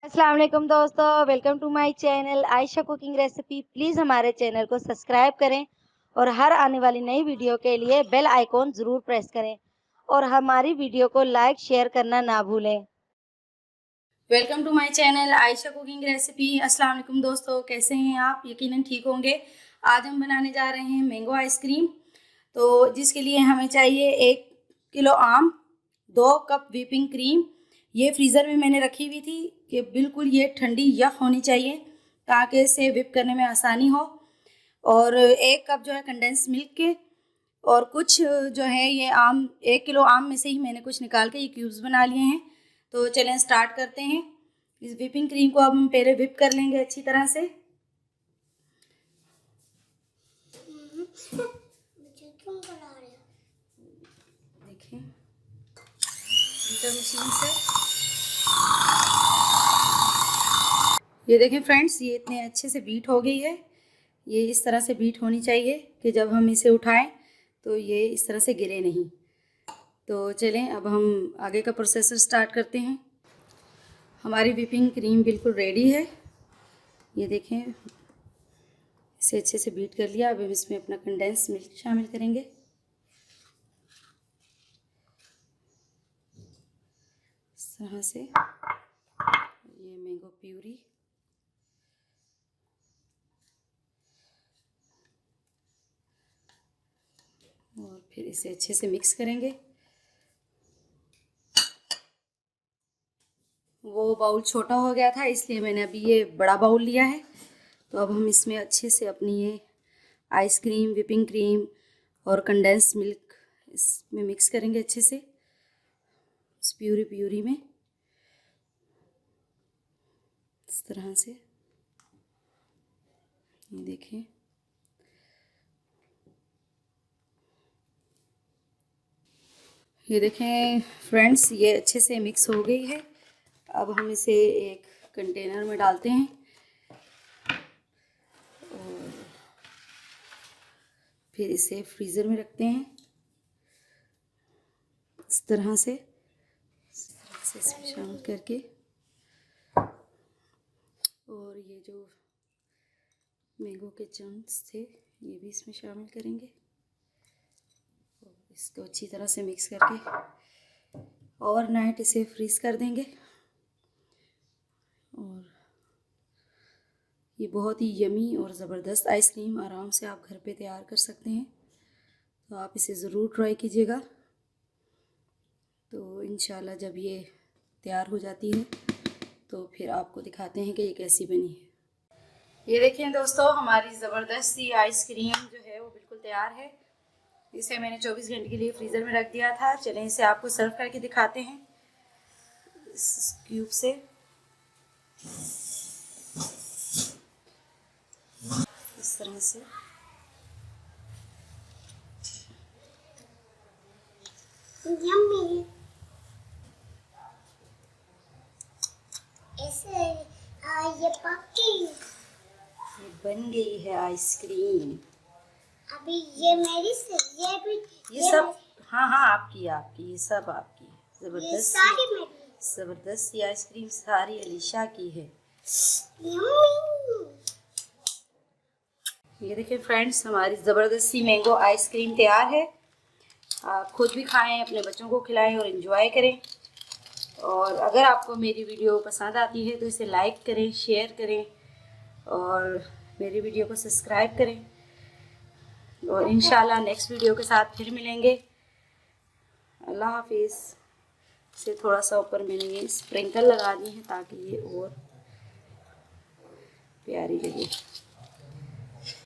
अस्सलाम वालेकुम दोस्तों, welcome to my channel Ayesha cooking recipe. Please हमारे चैनल को सब्सक्राइब करें और हर आने वाली नई वीडियो के लिए बेल आइकॉन ज़रूर प्रेस करें और हमारी वीडियो को लाइक शेयर करना ना भूलें। Welcome to my channel Ayesha cooking recipe. अस्सलाम वालेकुम दोस्तों, कैसे हैं आप? यकीनन ठीक होंगे। आज हम बनाने जा रहे हैं मैंगो आइसक्रीम। तो जिसके लिए हमें चाहिए 1 किलो आम, 2 कप व्हिपिंग क्रीम। ये फ्रीज़र में मैंने रखी हुई थी कि बिल्कुल ये ठंडी यख होनी चाहिए ताकि इसे व्हिप करने में आसानी हो। और 1 कप जो है कंडेंस मिल्क के, और कुछ जो है ये आम, 1 किलो आम में से ही मैंने कुछ निकाल के ये क्यूब्स बना लिए हैं। तो चलें स्टार्ट करते हैं। इस व्हिपिंग क्रीम को अब हम पहले व्हिप कर लेंगे अच्छी तरह से। देखिए मशीन से ये देखें फ्रेंड्स, ये इतने अच्छे से बीट हो गई है। ये इस तरह से बीट होनी चाहिए कि जब हम इसे उठाएं तो ये इस तरह से गिरे नहीं। तो चलें अब हम आगे का प्रोसेसर स्टार्ट करते हैं। हमारी व्हिपिंग क्रीम बिल्कुल रेडी है। ये देखें, इसे अच्छे से बीट कर लिया। अब हम इसमें अपना कंडेंस मिल्क शामिल करेंगे। इस तरह से ये मैंगो प्यूरी, और फिर इसे अच्छे से मिक्स करेंगे। वो बाउल छोटा हो गया था इसलिए मैंने अभी ये बड़ा बाउल लिया है। तो अब हम इसमें अच्छे से अपनी ये आइसक्रीम, व्हिपिंग क्रीम और कंडेंस मिल्क इसमें मिक्स करेंगे अच्छे से, इस प्यूरी में इस तरह से। ये देखें, ये देखें फ्रेंड्स, ये अच्छे से मिक्स हो गई है। अब हम इसे एक कंटेनर में डालते हैं और फिर इसे फ्रीज़र में रखते हैं इस तरह से इसमें शामिल करके। और ये जो मैंगो के चंक्स थे ये भी इसमें शामिल करेंगे और इसको अच्छी तरह से मिक्स करके ओवरनाइट इसे फ्रीज़ कर देंगे। और ये बहुत ही यमी और ज़बरदस्त आइसक्रीम आराम से आप घर पे तैयार कर सकते हैं। तो आप इसे ज़रूर ट्राई कीजिएगा। तो इंशाल्लाह जब ये तैयार हो जाती है तो फिर आपको दिखाते हैं कि ये कैसी बनी है। ये देखें दोस्तों, हमारी ज़बरदस्त सी आइसक्रीम जो है वो बिल्कुल तैयार है। इसे मैंने 24 घंटे के लिए फ्रीज़र में रख दिया था। चलें इसे आपको सर्व करके दिखाते हैं इस क्यूब से। इस तरह से यम्मी। ऐसे ये पक्की, ये बन गई है आइसक्रीम। अभी ये मेरी से ये भी ये सब हाँ आपकी ये सब आपकी है। ये सारी मेरी। ज़बरदस्त सी आइसक्रीम सारी अलीशा की है। यम्मी। ये देखिए फ्रेंड्स, हमारी ज़बरदस्त सी मैंगो आइसक्रीम तैयार है। आप खुद भी खाएं, अपने बच्चों को खिलाएं और इन्जॉय करें। और अगर आपको मेरी वीडियो पसंद आती है तो इसे लाइक करें, शेयर करें और मेरी वीडियो को सब्सक्राइब करें। और इंशाल्लाह नेक्स्ट वीडियो के साथ फिर मिलेंगे। अल्लाह हाफिज़। इसे थोड़ा सा ऊपर मैंने ये स्प्रिंकल लगा दी है ताकि ये और प्यारी लगे।